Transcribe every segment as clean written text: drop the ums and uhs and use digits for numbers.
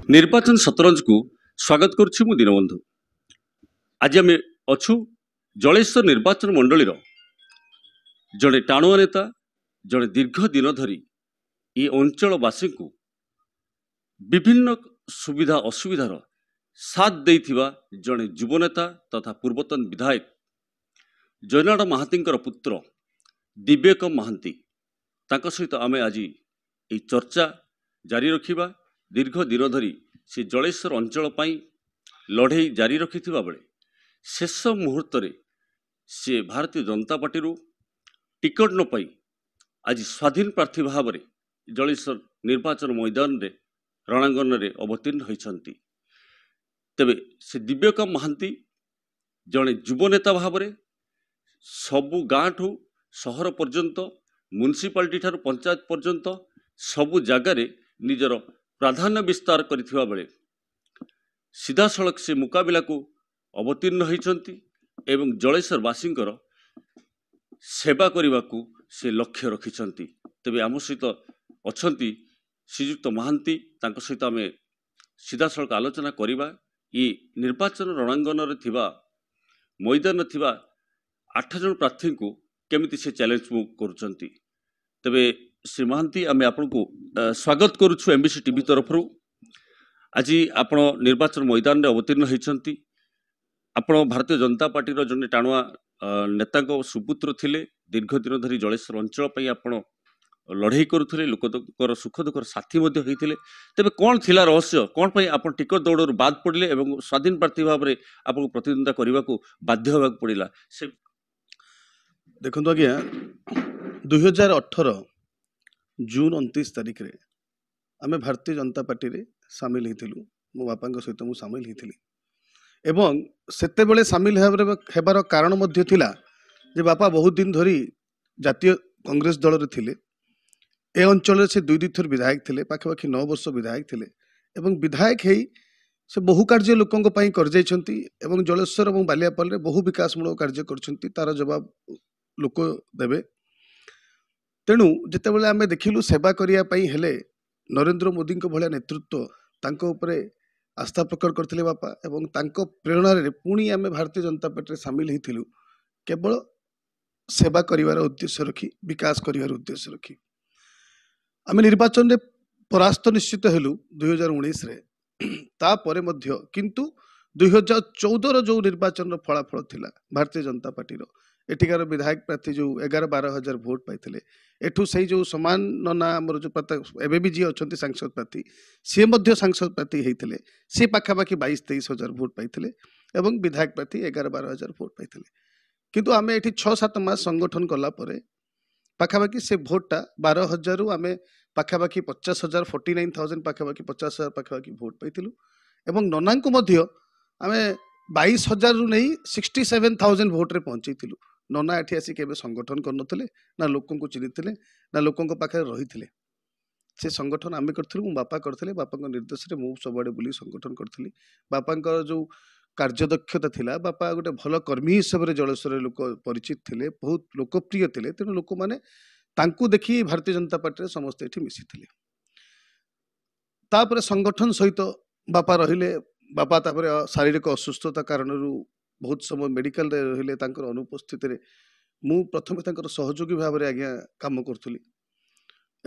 ନିର୍ବାଚନ ଶତରଞ୍ଜକୁ ସ୍ୱାଗତ କରୁଛି ମୁଁ ଦୀନବନ୍ଧୁ। ଆଜି ଆମେ ଅଛୁ ଜଳେଶ୍ୱର ନିର୍ବାଚନ ମଣ୍ଡଳୀର ଜଣେ ଟାଣୁଆ ନେତା, ଜଣେ ଦୀର୍ଘ ଦିନ ଧରି ଏ ଅଞ୍ଚଳବାସୀଙ୍କୁ ବିଭିନ୍ନ ସୁବିଧା ଅସୁବିଧାର ସାଥ ଦେଇଥିବା ଜଣେ ଯୁବନେତା ତଥା ପୂର୍ବତନ ବିଧାୟକ ଜୈନାଡ଼ ମହାନ୍ତିଙ୍କର ପୁତ୍ର ଦିବ୍ୟକ ମହାନ୍ତି। ତାଙ୍କ ସହିତ ଆମେ ଆଜି ଏହି ଚର୍ଚ୍ଚା ଜାରି ରଖିବା। ଦୀର୍ଘ ଦିନ ଧରି ସେ ଜଳେଶ୍ୱର ଅଞ୍ଚଳ ପାଇଁ ଲଢ଼େଇ ଜାରି ରଖିଥିବା ବେଳେ ଶେଷ ମୁହୂର୍ତ୍ତରେ ସେ ଭାରତୀୟ ଜନତା ପାର୍ଟିରୁ ଟିକଟ ନ ପାଇ ଆଜି ସ୍ୱାଧୀନ ପ୍ରାର୍ଥୀ ଭାବରେ ଜଳେଶ୍ୱର ନିର୍ବାଚନ ମଇଦାନରେ ରଣାଙ୍ଗନରେ ଅବତୀର୍ଣ୍ଣ ହୋଇଛନ୍ତି। ତେବେ ସେ ଦିବ୍ୟକ ମହାନ୍ତି ଜଣେ ଯୁବନେତା ଭାବରେ ସବୁ ଗାଁଠୁ ସହର ପର୍ଯ୍ୟନ୍ତ, ମ୍ୟୁନିସିପାଲିଟି ଠାରୁ ପଞ୍ଚାୟତ ପର୍ଯ୍ୟନ୍ତ ସବୁ ଜାଗାରେ ନିଜର ପ୍ରାଧାନ୍ୟ ବିସ୍ତାର କରିଥିବା ବେଳେ ସିଧାସଳଖ ସେ ମୁକାବିଲାକୁ ଅବତୀର୍ଣ୍ଣ ହୋଇଛନ୍ତି ଏବଂ ଜଳେଶ୍ୱରବାସୀଙ୍କର ସେବା କରିବାକୁ ସେ ଲକ୍ଷ୍ୟ ରଖିଛନ୍ତି। ତେବେ ଆମ ସହିତ ଅଛନ୍ତି ଶ୍ରୀଯୁକ୍ତ ମହାନ୍ତି। ତାଙ୍କ ସହିତ ଆମେ ସିଧାସଳଖ ଆଲୋଚନା କରିବା ଏ ନିର୍ବାଚନ ରଣାଙ୍ଗନରେ ଥିବା ମଇଦାନରେ ଥିବା 8 ଜଣ ପ୍ରାର୍ଥୀଙ୍କୁ କେମିତି ସେ ଚ୍ୟାଲେଞ୍ଜ କରୁଛନ୍ତି। ତେବେ ଶ୍ରୀ ମହାନ୍ତି, ଆମେ ଆପଣଙ୍କୁ ସ୍ୱାଗତ କରୁଛୁ MBC TV ତରଫରୁ। ଆଜି ଆପଣ ନିର୍ବାଚନ ମଇଦାନରେ ଅବତୀର୍ଣ୍ଣ ହୋଇଛନ୍ତି। ଆପଣ ଭାରତୀୟ ଜନତା ପାର୍ଟିର ଜଣେ ଟାଣୁଆ ନେତାଙ୍କ ସୁପୁତ୍ର ଥିଲେ। ଦୀର୍ଘ ଦିନ ଧରି ଜଳେଶ୍ୱର ଅଞ୍ଚଳ ପାଇଁ ଆପଣ ଲଢ଼େଇ କରୁଥିଲେ, ଲୋକଙ୍କର ସୁଖ ଦୁଃଖର ସାଥୀ ମଧ୍ୟ ହୋଇଥିଲେ। ତେବେ କ'ଣ ଥିଲା ରହସ୍ୟ? କ'ଣ ପାଇଁ ଆପଣ ଟିକଟ ଦୌଡ଼ରୁ ବାଦ ପଡ଼ିଲେ ଏବଂ ସ୍ୱାଧୀନ ପ୍ରାର୍ଥୀ ଭାବରେ ଆପଣଙ୍କୁ ପ୍ରତିଦ୍ୱନ୍ଦିତା କରିବାକୁ ବାଧ୍ୟ ହେବାକୁ ପଡ଼ିଲା? ସେ ଦେଖନ୍ତୁ ଆଜ୍ଞା, 2018 ଜୁନ 29 ତାରିଖରେ ଆମେ ଭାରତୀୟ ଜନତା ପାର୍ଟିରେ ସାମିଲ ହେଇଥିଲୁ। ମୋ ବାପାଙ୍କ ସହିତ ମୁଁ ସାମିଲ ହେଇଥିଲି ଏବଂ ସେତେବେଳେ ସାମିଲ ହେବାର କାରଣ ମଧ୍ୟ ଥିଲା ଯେ ବାପା ବହୁତ ଦିନ ଧରି ଜାତୀୟ କଂଗ୍ରେସ ଦଳରେ ଥିଲେ। ଏ ଅଞ୍ଚଳରେ ସେ 2 ଥର ବିଧାୟକ ଥିଲେ, ପାଖାପାଖି 9 ବର୍ଷ ବିଧାୟକ ଥିଲେ ଏବଂ ବିଧାୟକ ହେଇ ସେ ବହୁ କାର୍ଯ୍ୟ ଲୋକଙ୍କ ପାଇଁ କରିଯାଇଛନ୍ତି ଏବଂ ଜଳେଶ୍ୱର ଏବଂ ବାଲିଆପାଲରେ ବହୁ ବିକାଶମୂଳକ କାର୍ଯ୍ୟ କରିଛନ୍ତି। ତାର ଜବାବ ଲୋକ ଦେବେ। ତେଣୁ ଯେତେବେଳେ ଆମେ ଦେଖିଲୁ ସେବା କରିବା ପାଇଁ ହେଲେ ନରେନ୍ଦ୍ର ମୋଦିଙ୍କ ଭଳିଆ ନେତୃତ୍ୱ ତାଙ୍କ ଉପରେ ଆସ୍ଥା ପ୍ରକଟ କରିଥିଲେ ବାପା ଏବଂ ତାଙ୍କ ପ୍ରେରଣାରେ ପୁଣି ଆମେ ଭାରତୀୟ ଜନତା ପାର୍ଟିରେ ସାମିଲ ହେଇଥିଲୁ କେବଳ ସେବା କରିବାର ଉଦ୍ଦେଶ୍ୟ ରଖି, ବିକାଶ କରିବାର ଉଦ୍ଦେଶ୍ୟ ରଖି। ଆମେ ନିର୍ବାଚନରେ ପରାସ୍ତ ନିଶ୍ଚିତ ହେଲୁ 2019ରେ। ତାପରେ ମଧ୍ୟ କିନ୍ତୁ 2014ର ଯେଉଁ ନିର୍ବାଚନର ଫଳାଫଳ ଥିଲା ଭାରତୀୟ ଜନତା ପାର୍ଟିର, ଏଠିକାର ବିଧାୟକ ପ୍ରାର୍ଥୀ ଯେଉଁ 11-12 ହଜାର ଭୋଟ ପାଇଥିଲେ, ଏଠୁ ସେଇ ଯେଉଁ ସମାନ ନନା ଆମର ଯେଉଁ ଏବେ ବି ଯିଏ ଅଛନ୍ତି ସାଂସଦ ପ୍ରାର୍ଥୀ, ସିଏ ମଧ୍ୟ ସାଂସଦ ପ୍ରାର୍ଥୀ ହେଇଥିଲେ। ସେ ପାଖାପାଖି 22-23 ହଜାର ଭୋଟ ପାଇଥିଲେ ଏବଂ ବିଧାୟକ ପ୍ରାର୍ଥୀ 11-12 ହଜାର ଭୋଟ ପାଇଥିଲେ। କିନ୍ତୁ ଆମେ ଏଠି 6-7 ମାସ ସଂଗଠନ କଲା ପରେ ପାଖାପାଖି ସେ ଭୋଟଟା 12 ହଜାରରୁ ଆମେ ପାଖାପାଖି 50,000, 49,000 ପାଖାପାଖି 50,000 ପାଖାପାଖି ଭୋଟ ପାଇଥିଲୁ ଏବଂ ନନାଙ୍କୁ ମଧ୍ୟ ଆମେ 22,000ରୁ ନେଇ 67,000 ଭୋଟରେ ପହଞ୍ଚେଇଥିଲୁ। ନନା ଏଠି ଆସି କେବେ ସଂଗଠନ କରିନଥିଲେ, ନା ଲୋକଙ୍କୁ ଚିହ୍ନିଥିଲେ, ନା ଲୋକଙ୍କ ପାଖରେ ରହିଥିଲେ। ସେ ସଂଗଠନ ଆମେ କରିଥିଲୁ, ମୋ ବାପା କରିଥିଲେ। ବାପାଙ୍କ ନିର୍ଦ୍ଦେଶରେ ମୁଁ ସବୁଆଡ଼େ ବୁଲି ସଂଗଠନ କରିଥିଲି। ବାପାଙ୍କର ଯେଉଁ କାର୍ଯ୍ୟଦକ୍ଷତା ଥିଲା, ବାପା ଗୋଟେ ଭଲ କର୍ମୀ ହିସାବରେ ଜଳେଶ୍ୱରରେ ଲୋକ ପରିଚିତ ଥିଲେ, ବହୁତ ଲୋକପ୍ରିୟ ଥିଲେ। ତେଣୁ ଲୋକମାନେ ତାଙ୍କୁ ଦେଖି ଭାରତୀୟ ଜନତା ପାର୍ଟିରେ ସମସ୍ତେ ଏଠି ମିଶିଥିଲେ। ତାପରେ ସଂଗଠନ ସହିତ ବାପା ରହିଲେ। ବାପା ତାପରେ ଶାରୀରିକ ଅସୁସ୍ଥତା କାରଣରୁ ବହୁତ ସମୟ ମେଡ଼ିକାଲରେ ରହିଲେ। ତାଙ୍କର ଅନୁପସ୍ଥିତିରେ ମୁଁ ପ୍ରଥମେ ତାଙ୍କର ସହଯୋଗୀ ଭାବରେ ଆଜ୍ଞା କାମ କରୁଥିଲି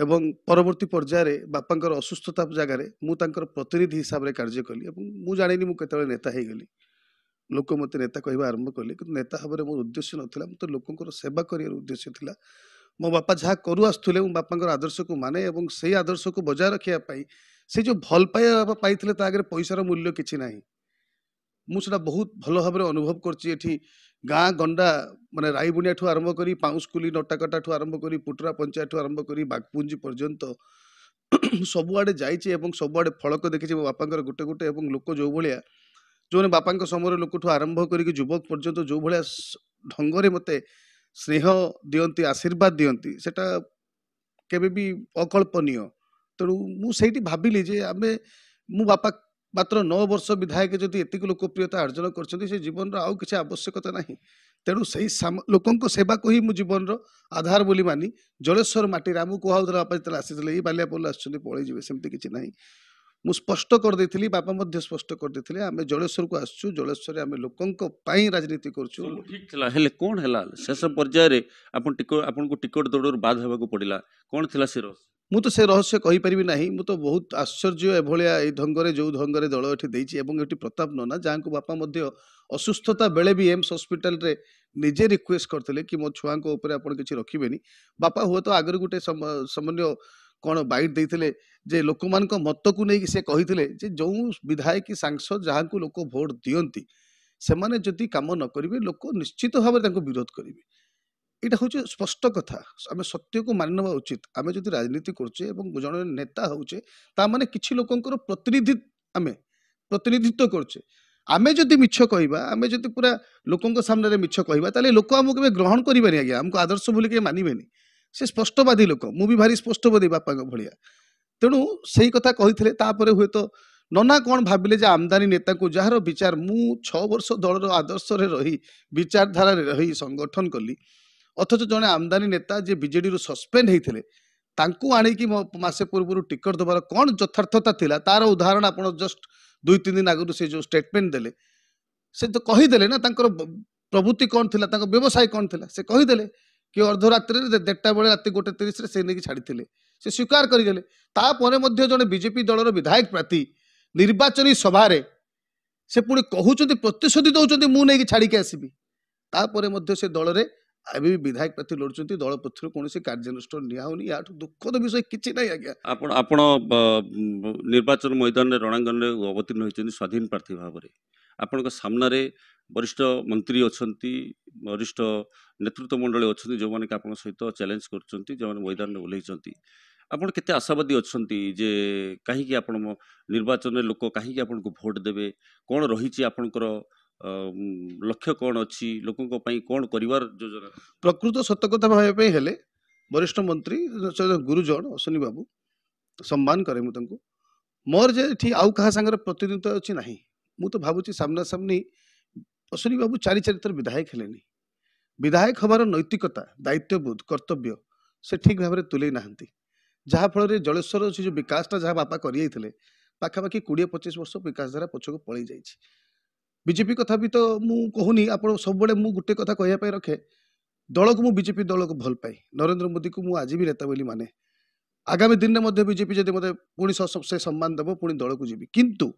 ଏବଂ ପରବର୍ତ୍ତୀ ପର୍ଯ୍ୟାୟରେ ବାପାଙ୍କର ଅସୁସ୍ଥତା ଜାଗାରେ ମୁଁ ତାଙ୍କର ପ୍ରତିନିଧି ହିସାବରେ କାର୍ଯ୍ୟ କଲି ଏବଂ ମୁଁ ଜାଣିନି ମୁଁ କେତେବେଳେ ନେତା ହେଇଗଲି। ଲୋକ ମୋତେ ନେତା କହିବା ଆରମ୍ଭ କଲେ, କିନ୍ତୁ ନେତା ଭାବରେ ମୋର ଉଦ୍ଦେଶ୍ୟ ନଥିଲା। ମୋତେ ଲୋକଙ୍କର ସେବା କରିବାର ଉଦ୍ଦେଶ୍ୟ ଥିଲା। ମୋ ବାପା ଯାହା କରୁ ଆସୁଥିଲେ, ମୁଁ ବାପାଙ୍କର ଆଦର୍ଶକୁ ମାନେ ଏବଂ ସେଇ ଆଦର୍ଶକୁ ବଜାୟ ରଖିବା ପାଇଁ ସେ ଯେଉଁ ଭଲ ପାଇବା ବାପା ପାଇଥିଲେ ତା ଆଗରେ ପଇସାର ମୂଲ୍ୟ କିଛି ନାହିଁ। ମୁଁ ସେଟା ବହୁତ ଭଲ ଭାବରେ ଅନୁଭବ କରିଛି। ଏଠି ଗାଁ ଗଣ୍ଡା ମାନେ ରାଇବୁଣିଆଠୁ ଆରମ୍ଭ କରି ପାଉଁଶକୁଲି ନଟାକଟାଠୁ ଆରମ୍ଭ କରି ପୁଟୁରା ପଞ୍ଚାୟତଠୁ ଆରମ୍ଭ କରି ବାଗପୁଞ୍ଜି ପର୍ଯ୍ୟନ୍ତ ସବୁଆଡ଼େ ଯାଇଛି ଏବଂ ସବୁଆଡ଼େ ଫଳକ ଦେଖିଛି ମୋ ବାପାଙ୍କର ଗୋଟେ ଗୋଟେ। ଏବଂ ଲୋକ ଯେଉଁ ଭଳିଆ, ଯେଉଁମାନେ ବାପାଙ୍କ ସମୟରେ ଲୋକଠୁ ଆରମ୍ଭ କରିକି ଯୁବକ ପର୍ଯ୍ୟନ୍ତ ଯେଉଁ ଭଳିଆ ଢଙ୍ଗରେ ମୋତେ ସ୍ନେହ ଦିଅନ୍ତି, ଆଶୀର୍ବାଦ ଦିଅନ୍ତି, ସେଟା କେବେ ବି ଅକଳ୍ପନୀୟ। ତେଣୁ ମୁଁ ସେଇଠି ଭାବିଲି ଯେ ମୁଁ ବାପା ମାତ୍ର 9 ବର୍ଷ ବିଧାୟକ ଯଦି ଏତିକି ଲୋକପ୍ରିୟତା ଅର୍ଜନ କରିଛନ୍ତି, ସେ ଜୀବନର ଆଉ କିଛି ଆବଶ୍ୟକତା ନାହିଁ। ତେଣୁ ସେଇ ଲୋକଙ୍କ ସେବାକୁ ହିଁ ମୁଁ ଜୀବନର ଆଧାର ବୋଲି ମାନି ଜଳେଶ୍ୱର ମାଟିରେ ଆମକୁ କୁହାଯାଉଥିଲା ବାପା ଯେତେବେଳେ ଆସିଥିଲେ ଏଇ ବାଲିଆପାଲ ଆସୁଛନ୍ତି ପଳେଇ ଯିବେ, ସେମିତି କିଛି ନାହିଁ। ମୁଁ ସ୍ପଷ୍ଟ କରିଦେଇଥିଲି, ବାପା ମଧ୍ୟ ସ୍ପଷ୍ଟ କରିଦେଇଥିଲେ, ଆମେ ଜଳେଶ୍ୱରକୁ ଆସୁଛୁ, ଜଳେଶ୍ୱରରେ ଆମେ ଲୋକଙ୍କ ପାଇଁ ରାଜନୀତି କରୁଛୁ। ସବୁ ଠିକ ଥିଲା ହେଲେ କ'ଣ ହେଲା ଶେଷ ପର୍ଯ୍ୟାୟରେ ଆପଣଙ୍କୁ ଟିକଟ ଦୌଡ଼ରୁ ବାଦ ହେବାକୁ ପଡ଼ିଲା କ'ଣ ଥିଲା ସେ ରହସ୍ୟ? ମୁଁ ତ ସେ ରହସ୍ୟ କହିପାରିବି ନାହିଁ। ମୁଁ ତ ବହୁତ ଆଶ୍ଚର୍ଯ୍ୟ ଏଭଳିଆ ଏଇ ଢଙ୍ଗରେ ଯୋଉ ଢଙ୍ଗରେ ଦଳ ଏଠି ଦେଇଛି ଏବଂ ଏଠି ପ୍ରତାପ ନନା ଯାହାଙ୍କୁ ବାପା ମଧ୍ୟ ଅସୁସ୍ଥତା ବେଳେ ବି ଏମ୍ସ ହସ୍ପିଟାଲରେ ନିଜେ ରିକ୍ୱେଷ୍ଟ କରିଥିଲେ କି ମୋ ଛୁଆଙ୍କ ଉପରେ ଆପଣ କିଛି ରଖିବେନି। ବାପା ହୁଏତ ଆଗରୁ ଗୋଟେ ସାମାନ୍ୟ କ'ଣ ବାଇଟ୍ ଦେଇଥିଲେ ଯେ ଲୋକମାନଙ୍କ ମତକୁ ନେଇକି ସେ କହିଥିଲେ ଯେ ଯୋଉ ବିଧାୟକ ସାଂସଦ ଯାହାଙ୍କୁ ଲୋକ ଭୋଟ ଦିଅନ୍ତି ସେମାନେ ଯଦି କାମ ନ କରିବେ ଲୋକ ନିଶ୍ଚିତ ଭାବରେ ତାଙ୍କୁ ବିରୋଧ କରିବେ। এটা হচ্ছে স্পষ্ট কথা। ଆମେ ସତ୍ୟକୁ ମାନି ନେବା ଉଚିତ। ଆମେ ଯଦି ରାଜନୀତି କରୁଛେ ଏବଂ ଜଣେ ନେତା ହଉଛେ ତା ମାନେ କିଛି ଲୋକଙ୍କର ଆମେ ପ୍ରତିନିଧିତ୍ୱ କରୁଛେ। ଆମେ ଯଦି ମିଛ କହିବା, ଆମେ ଯଦି ପୁରା ଲୋକଙ୍କ ସାମ୍ନାରେ ମିଛ କହିବା ତାହେଲେ ଲୋକ ଆମକୁ କେବେ ଗ୍ରହଣ କରିବେନି ଆଜ୍ଞା। ଆମକୁ ଆଦର୍ଶ ବୋଲି କେବେ ମାନିବେନି। ସେ ସ୍ପଷ୍ଟବାଦୀ ଲୋକ, ମୁଁ ବି ଭାରି ସ୍ପଷ୍ଟବାଦୀ ବାପାଙ୍କ ଭଳିଆ। ତେଣୁ ସେଇ କଥା କହିଥିଲେ। ତାପରେ ହୁଏତ ନନା କ'ଣ ଭାବିଲେ ଯେ ଆମଦାନୀ ନେତାକୁ ଯାହାର ବିଚାର ମୁଁ 6 ବର୍ଷ ଦଳର ଆଦର୍ଶରେ ରହି ବିଚାରଧାରାରେ ରହି ସଂଗଠନ କଲି, ଅଥଚ ଜଣେ ଆମଦାନୀ ନେତା ଯେ ବିଜେଡିରୁ ସସ୍ପେଣ୍ଡ ହେଇଥିଲେ ତାଙ୍କୁ ଆଣିକି ମାସେ ପୂର୍ବରୁ ଟିକଟ ଦେବାର କ'ଣ ଯଥାର୍ଥତା ଥିଲା ତାର ଉଦାହରଣ ଆପଣ ଜଷ୍ଟ 2-3 ଦିନ ଆଗରୁ ସେ ଯୋଉ ଷ୍ଟେଟମେଣ୍ଟ ଦେଲେ, ସେ ତ କହିଦେଲେ ନା ତାଙ୍କର ପ୍ରବୃତ୍ତି କ'ଣ ଥିଲା, ତାଙ୍କ ବ୍ୟବସାୟ କ'ଣ ଥିଲା। ସେ କହିଦେଲେ କି ଅର୍ଦ୍ଧରାତ୍ରିରେ 1:30 ବେଳେ ରାତି 1:30ରେ ସେ ନେଇକି ଛାଡ଼ିଥିଲେ। ସେ ସ୍ୱୀକାର କରିଗଲେ। ତାପରେ ମଧ୍ୟ ଜଣେ ବିଜେପି ଦଳର ବିଧାୟକ ପ୍ରାର୍ଥୀ ନିର୍ବାଚନୀ ସଭାରେ ସେ ପୁଣି କହୁଛନ୍ତି, ପ୍ରତିଶ୍ରୁତି ଦଉଛନ୍ତି ମୁଁ ନେଇକି ଛାଡ଼ିକି ଆସିବି। ତାପରେ ମଧ୍ୟ ସେ ଦଳରେ ଏବେ ବି ବିଧାୟକ ପ୍ରାର୍ଥୀ ଲଢୁଛନ୍ତି, ଦଳ ପକ୍ଷରୁ କୌଣସି କାର୍ଯ୍ୟାନୁଷ୍ଠାନ ନିଆ ହଉନି। ୟାଠୁ ଦୁଃଖଦ ବିଷୟ କିଛି ନାହିଁ ଆଜ୍ଞା। ଆପଣ ନିର୍ବାଚନ ମଇଦାନରେ ରଣାଙ୍ଗନରେ ଅବତୀର୍ଣ୍ଣ ହୋଇଛନ୍ତି ସ୍ୱାଧୀନ ପ୍ରାର୍ଥୀ ଭାବରେ। ଆପଣଙ୍କ ସାମ୍ନାରେ ବରିଷ୍ଠ ମନ୍ତ୍ରୀ ଅଛନ୍ତି, ବରିଷ୍ଠ ନେତୃତ୍ୱ ମଣ୍ଡଳୀ ଅଛନ୍ତି ଯେଉଁମାନେ କି ଆପଣଙ୍କ ସହିତ ଚ୍ୟାଲେଞ୍ଜ କରୁଛନ୍ତି, ଯେଉଁମାନେ ମଇଦାନରେ ଓହ୍ଲେଇଛନ୍ତି। ଆପଣ କେତେ ଆଶାବାଦୀ ଅଛନ୍ତି ଯେ କାହିଁକି ଆପଣ ନିର୍ବାଚନରେ ଲୋକ କାହିଁକି ଆପଣଙ୍କୁ ଭୋଟ ଦେବେ? କ'ଣ ରହିଛି ଆପଣଙ୍କର ଲକ୍ଷ୍ୟ କ'ଣ ଅଛି? ଲୋକଙ୍କ ପାଇଁ କ'ଣ କରିବାର ଯୋଜନା? ପ୍ରକୃତ ସତ କଥା ଭାବିବା ପାଇଁ ହେଲେ ବରିଷ୍ଠ ମନ୍ତ୍ରୀ ଗୁରୁଜନ ଅଶ୍ୱିନୀ ବାବୁ ସମ୍ମାନ କରେ ମୁଁ ତାଙ୍କୁ। ମୋର ଯେ ଏଠି ଆଉ କାହା ସାଙ୍ଗରେ ପ୍ରତିନିଧିତ୍ୱ ଅଛି ନାହିଁ। ମୁଁ ତ ଭାବୁଛି ସାମ୍ନାସାମ୍ନି ଅଶ୍ୱିନୀ ବାବୁ 4 ଥର ବିଧାୟକ ହେଲେନି। ବିଧାୟକ ହବାର ନୈତିକତା, ଦାୟିତ୍ୱବୋଧ, କର୍ତ୍ତବ୍ୟ ସେ ଠିକ ଭାବରେ ତୁଲେଇ ନାହାନ୍ତି। ଯାହାଫଳରେ ଜଳେଶ୍ୱର ସେ ଯେଉଁ ବିକାଶଟା ଯାହା ବାପା କରିଯାଇଥିଲେ ପାଖାପାଖି 20-25 ବର୍ଷ ବିକାଶ ଧାରା ପଛକୁ ପଳେଇ ଯାଇଛି। ବିଜେପି କଥା ବି ତ ମୁଁ କହୁନି, ଆପଣ ସବୁବେଳେ ମୁଁ ଗୋଟେ କଥା କହିବା ପାଇଁ ରଖେ, ଦଳକୁ ମୁଁ ବିଜେପି ଦଳକୁ ଭଲ ପାଏ। ନରେନ୍ଦ୍ର ମୋଦିକୁ ମୁଁ ଆଜି ବି ନେତା ବୋଲି ମାନେ। ଆଗାମୀ ଦିନରେ ମଧ୍ୟ ବିଜେପି ଯଦି ମୋତେ ପୁଣି ସେ ସମ୍ମାନ ଦେବ ପୁଣି ଦଳକୁ ଯିବି। କିନ୍ତୁ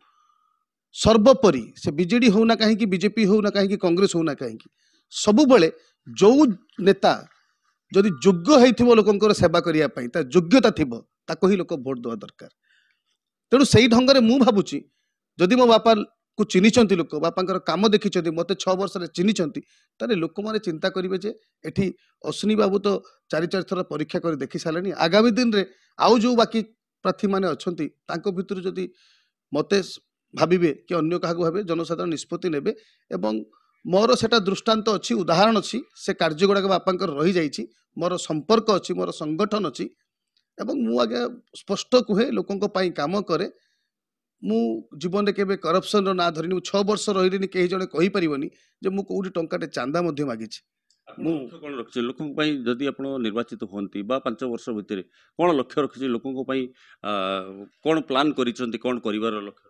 ସର୍ବୋପରି ସେ ବିଜେଡି ହଉନା କାହିଁକି, ବିଜେପି ହଉନା କାହିଁକି, କଂଗ୍ରେସ ହଉନା କାହିଁକି, ସବୁବେଳେ ଯୋଉ ନେତା ଯଦି ଯୋଗ୍ୟ ହେଇଥିବ ଲୋକଙ୍କର ସେବା କରିବା ପାଇଁ, ତା ଯୋଗ୍ୟତା ଥିବ, ତାକୁ ହିଁ ଲୋକ ଭୋଟ ଦେବା ଦରକାର। ତେଣୁ ସେଇ ଢଙ୍ଗରେ ମୁଁ ଭାବୁଛି ଯଦି ମୋ ବାପାକୁ ଚିହ୍ନିଛନ୍ତି ଲୋକ, ବାପାଙ୍କର କାମ ଦେଖିଛନ୍ତି, ମୋତେ 6 ବର୍ଷରେ ଚିହ୍ନିଛନ୍ତି, ତାହେଲେ ଲୋକମାନେ ଚିନ୍ତା କରିବେ ଯେ ଏଠି ଅଶ୍ୱିନୀ ବାବୁ ତ 4 ଥର ପରୀକ୍ଷା କରି ଦେଖି ସାରିଲେଣି। ଆଗାମୀ ଦିନରେ ଆଉ ଯୋଉ ବାକି ପ୍ରାର୍ଥୀମାନେ ଅଛନ୍ତି ତାଙ୍କ ଭିତରୁ ଯଦି ମୋତେ ଭାବିବେ କି ଅନ୍ୟ କାହାକୁ ଭାବେ, ଜନସାଧାରଣ ନିଷ୍ପତ୍ତି ନେବେ। ଏବଂ ମୋର ସେଟା ଦୃଷ୍ଟାନ୍ତ ଅଛି, ଉଦାହରଣ ଅଛି, ସେ କାର୍ଯ୍ୟ ଗୁଡ଼ାକ ବାପାଙ୍କର ରହିଯାଇଛି, ମୋର ସମ୍ପର୍କ ଅଛି, ମୋର ସଂଗଠନ ଅଛି। ଏବଂ ମୁଁ ଆଜ୍ଞା ସ୍ପଷ୍ଟ କୁହେ, ଲୋକଙ୍କ ପାଇଁ କାମ କରେ। ମୁଁ ଜୀବନରେ କେବେ କରପ୍ସନର ନାଁ ଧରିନି। 6 ବର୍ଷ ରହିଲିନି, କେହି ଜଣେ କହିପାରିବନି ଯେ ମୁଁ କୋଉଠି ଟଙ୍କାଟେ ଚାନ୍ଦା ମଧ୍ୟ ମାଗିଛି। ମୁଁ କ'ଣ ରଖିଛି ଲୋକଙ୍କ ପାଇଁ? ଯଦି ଆପଣ ନିର୍ବାଚିତ ହୁଅନ୍ତି ବା 5 ବର୍ଷ ଭିତରେ କ'ଣ ଲକ୍ଷ୍ୟ ରଖିଛି ଲୋକଙ୍କ ପାଇଁ? କ'ଣ ପ୍ଲାନ୍ କରିଛନ୍ତି, କ'ଣ କରିବାର ଲକ୍ଷ୍ୟ?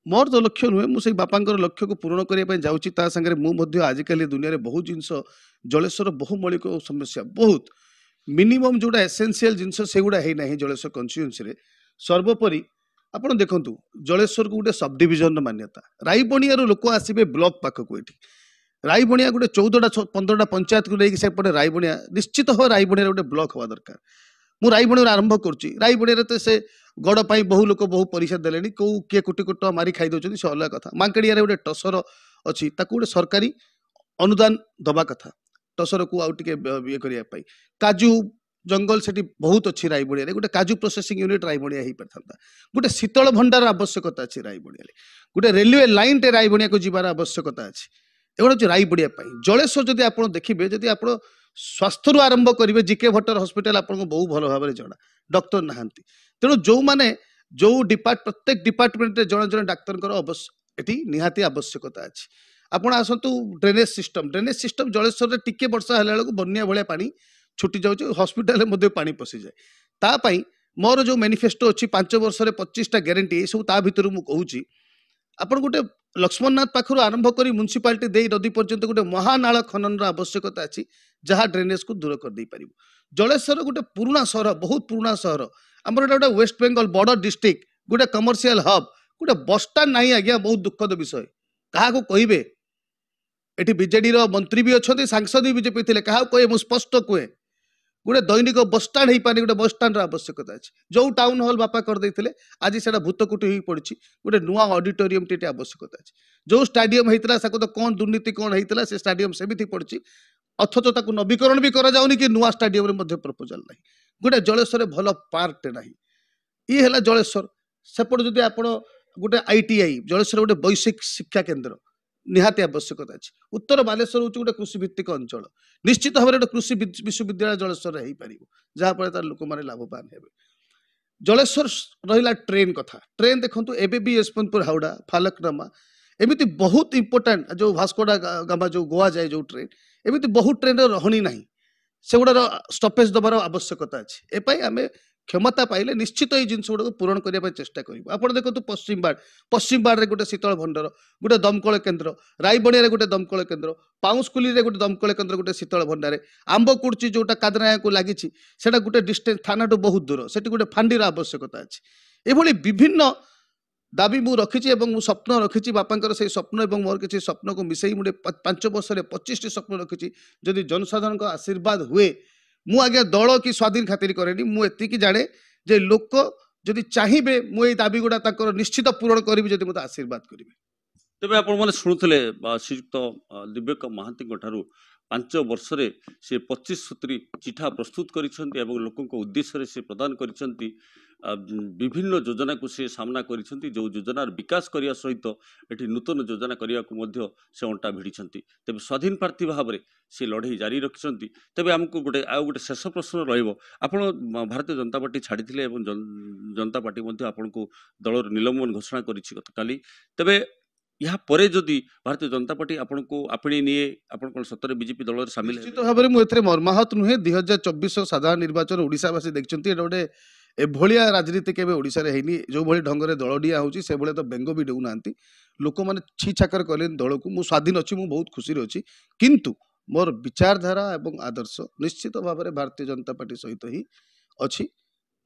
ମୋର ତ ଲକ୍ଷ୍ୟ ନୁହେଁ, ମୁଁ ସେଇ ବାପାଙ୍କର ଲକ୍ଷ୍ୟକୁ ପୂରଣ କରିବା ପାଇଁ ଯାଉଛି। ତା ସାଙ୍ଗରେ ମୁଁ ମଧ୍ୟ ଆଜିକାଲି ଦୁନିଆରେ ବହୁତ ଜିନିଷ, ଜଳେଶ୍ୱର ବହୁ ମୌଳିକ ସମସ୍ୟା, ବହୁତ ମିନିମମ୍ ଯୋଉଟା ଏସେନ୍ସିଆଲ ଜିନିଷ ସେଗୁଡ଼ା ହେଇନାହିଁ ଜଳେଶ୍ୱର କନଷ୍ଟିଚ୍ୟୁଏନ୍ସିରେ। ସର୍ବୋପରି ଆପଣ ଦେଖନ୍ତୁ, ଜଳେଶ୍ୱରକୁ ଗୋଟେ ସବ୍ ଡିଭିଜନର ମାନ୍ୟତା, ରାଇବଣିଆରୁ ଲୋକ ଆସିବେ ବ୍ଲକ ପାଖକୁ। ଏଠି ରାଇବଣିଆ ଗୋଟେ 14-15ଟା ପଞ୍ଚାୟତକୁ ନେଇକି ସେପଟେ ରାଇବଣିଆ, ନିଶ୍ଚିତ ଭାବେ ରାଇବଣିଆରେ ଗୋଟେ ବ୍ଲକ ହେବା ଦରକାର। ମୁଁ ରାଇବଣିଆରୁ ଆରମ୍ଭ କରୁଛି। ରାଇବଣିଆରେ ତ ସେ ଗଡ଼ ପାଇଁ ବହୁ ଲୋକ ବହୁ ପଇସା ଦେଲେଣି, କୋଉ କିଏ କୋଟି କୋଟି ଟଙ୍କା ମାରି ଖାଇ ଦଉଛନ୍ତି, ସେ ଅଲଗା କଥା। ମାଙ୍କେଡ଼ିଆରେ ଗୋଟେ ଟସର ଅଛି, ତାକୁ ଗୋଟେ ସରକାରୀ ଅନୁଦାନ ଦବା କଥା, ଟସରକୁ ଆଉ ଟିକେ ଇଏ କରିବା ପାଇଁ। କାଜୁ ଜଙ୍ଗଲ ସେଠି ବହୁତ ଅଛି ରାଇବଣିଆରେ, ଗୋଟେ କାଜୁ ପ୍ରୋସେସିଂ ୟୁନିଟ୍ ରାଇବଣିଆ ହେଇପାରିଥାନ୍ତା। ଗୋଟେ ଶୀତଳ ଭଣ୍ଡାର ଆବଶ୍ୟକତା ଅଛି ରାଇବଣିଆରେ। ଗୋଟେ ରେଲୱେ ଲାଇନଟେ ରାଇବଣିଆକୁ ଯିବାର ଆବଶ୍ୟକତା ଅଛି। ଏଗୁଡ଼ା ହେଉଛି ରାଇବଣିଆ ପାଇଁ। ଜଳେଶ୍ୱର ଯଦି ଆପଣ ଦେଖିବେ, ଯଦି ଆପଣ ସ୍ୱାସ୍ଥ୍ୟରୁ ଆରମ୍ଭ କରିବେ, ଜିକେ ଭଟ୍ଟର ହସ୍ପିଟାଲ ଆପଣଙ୍କୁ ବହୁ ଭଲ ଭାବରେ ଜଣା, ଡକ୍ଟର ନାହାନ୍ତି। ତେଣୁ ଯୋଉମାନେ ଯୋଉ ପ୍ରତ୍ୟେକ ଡିପାର୍ଟମେଣ୍ଟରେ ଜଣେ ଜଣେ ଡାକ୍ତରଙ୍କର ଏଠି ନିହାତି ଆବଶ୍ୟକତା ଅଛି। ଆପଣ ଆସନ୍ତୁ ଡ୍ରେନେଜ ସିଷ୍ଟମ ଜଳେଶ୍ୱରରେ ଟିକେ ବର୍ଷା ହେଲା ବେଳକୁ ବନ୍ୟା ଭଳିଆ ପାଣି ଛୁଟି ଯାଉଛି, ହସ୍ପିଟାଲରେ ମଧ୍ୟ ପାଣି ପଶିଯାଏ। ତା ପାଇଁ मोर जो मैनिफेस्टो अच्छी 5 वर्ष 25टा ग्यारंटी सब ता भितर मु कहूची आपण गोटे लक्ष्मणनाथ पाखर आरंभ करी म्युनिसिपालिटी दे नदी पर्यंत गोटे महानाल खनन आवश्यकता अच्छी जहाँ ड्रेनेज को दूर कर दे पारिबो। जलेश्वर गोटे पुराना सहर बहुत पुराना सहर आमर गोटे वेस्ट बेंगल बॉर्डर डिस्ट्रिक्ट गोटे कमर्शियल हब गोटे बस स्टाण्ड नहीं आज्ञा बहुत दुखद विषय क्या कहे एटी बीजेडी मंत्री भी अच्छा सांसद भी बीजेपी थे क्या कहे मुझे स्पष्ट कहे गोटे दैनिक बस स्टाण्ड हो पानी गोटे बस स्टाण्ड आवश्यकता अच्छी जो टाउन हॉल बापा करदे आज से भूतकुटी हो पड़ी गोटे नुआ ऑडिटोरियम टी आवश्यकता अच्छी जो स्टाडियम होता तो कौन दुर्नीति कौन होता से स्टाडियम सेमती पड़ी अथच ताकू नवीकरण भी करा जाउनी कि नुआ स्टाडियम प्रपोजाल ना गोटे जलेश्वर भल पार्कटे ना ये है जलेश्वर सेपट जदि आप गोटे आईटीआई जलेश्वर गोटे वैश्विक शिक्षा केन्द्र निहाती आवश्यकता अच्छी उत्तर बालेश्वर हूँ गोटे कृषि भित्तिक अंचल निश्चित भाव में कृषि विश्वविद्यालय जलेश्वर हो पार जहाँफल तार लोक मैंने लाभवान हे जलेश्वर रहा ट्रेन कथा ट्रेन देखो एबे भी यशवंतपुर हावड़ा फालकनामा एमती बहुत इंपोर्टाट जो भास्कोडा गामा जो गोवा जाए जो ट्रेन एमती बहुत ट्रेन रहनी ना से गुड़ार स्टपेज दबार आवश्यकता अच्छी एपाई आम क्षमता पाइले निश्चित ये जिन गुड़ा पूरण करने चेष्टा करूँ आप देखो पश्चिम बाड़ गोटे शीतल भंडार गोटे दमकल केन्द्र रायबणिया गोटे दमकल केन्द्र पाउंसकुली गोटे दमकल केन्द्र गोटे शीतल भंडार आंबकुर्ची जोटा कादनाया को लगी से गोटे डिस्टेंस थाना बहुत दूर से गोटे फांडीर आवश्यकता अच्छी ये विभिन्न दाबी मु रखी स्वप्न रखी बापांकर से स्वप्न और मोर किसी स्वप्न को मिसई मुझे 5 वर्ष 25टी स्वप्न रखी जदि जनसाधारण आशीर्वाद हुए मु आज्ञा दल कि स्वाधीन खातिर करे मुझे जाने जे लोक जदि चाहिए मुझे दाबी गुड़ा निश्चित पूरण करी जदि मत आशीर्वाद करेंगे। तेज आपण शुणुले श्रीयुक्त दिव्यक महांती 5 वर्ष से 25-70 चिठा प्रस्तुत कर लोकों उद्देश्य से प्रदान कर विभिन्न योजना को से सामना कर जो योजनार विकास करने सहित ये नूतन योजना करने को से अंटा भिड़ी तेज स्वाधीन प्रार्थी भाव में से लड़े जारी रखिंट तेज आमको गोटे गोटे शेष प्रश्न रहा भारतीय जनता पार्टी छाड़ी जनता पार्टी आपन को दल निलंबन घोषणा कर तेज या परे जदि भारतीय जनता पार्टी आपन को आपणी निये आपन कोन सतरे बीजेपी दल रे शामिल निश्चित भाव में मुझे मर्माहत नुहे 2024 साधारण निर्वाचन ओडिशावासी देखते गोटे एभलिया राजनीति केवे ओडिशा रे हैनी जो भली ढंग रे दलडिया होची से भले तो बेंग भी देउ नांती लोक माने छी छाकर कले दल को मु स्वाधीन अछि मु बहुत खुशी रे अछि किंतु मोर विचारधारा एवं आदर्श निश्चित भाव में भारतीय जनता पार्टी सहित ही अछि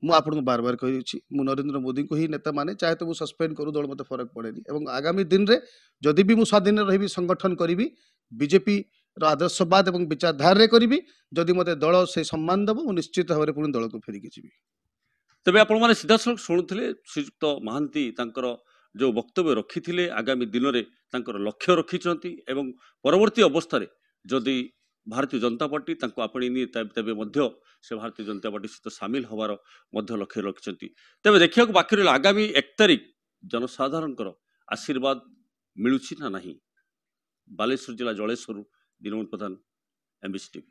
मु आपन को बार बार कही मु नरेंद्र मोदी को ही नेता माने चाहे तो मु सस्पेंड करू दल मते फरक पड़ेनी एवं आगामी दिन रे जदि भी मु स्वाधीन रही संगठन करी बीजेपी आदर्शवाद एवं विचारधारा रे करी जदि मते दल से सम्मान दब मु निश्चित भाव में पुणी दल को फेरिकी जीवी। तेज आपण मैंने सीधा सड़क शुणुले श्रीयुक्त महांती जो वक्तव्य रखी आगामी दिन में लक्ष्य रखिंट एवं परवर्ती अवस्था जदि भारतीय जनता पार्टी आपणी निये तेबे से भारतीय जनता पार्टी सहित सामिल होवार लक्ष्य रखिंट तेज देखा बाकी रहा आगामी 1 तारिख जनसाधारण आशीर्वाद मिलूची ना नहीं। बालेश्वर जिला जलेश्वर दिनमन प्रधान, MBC TV।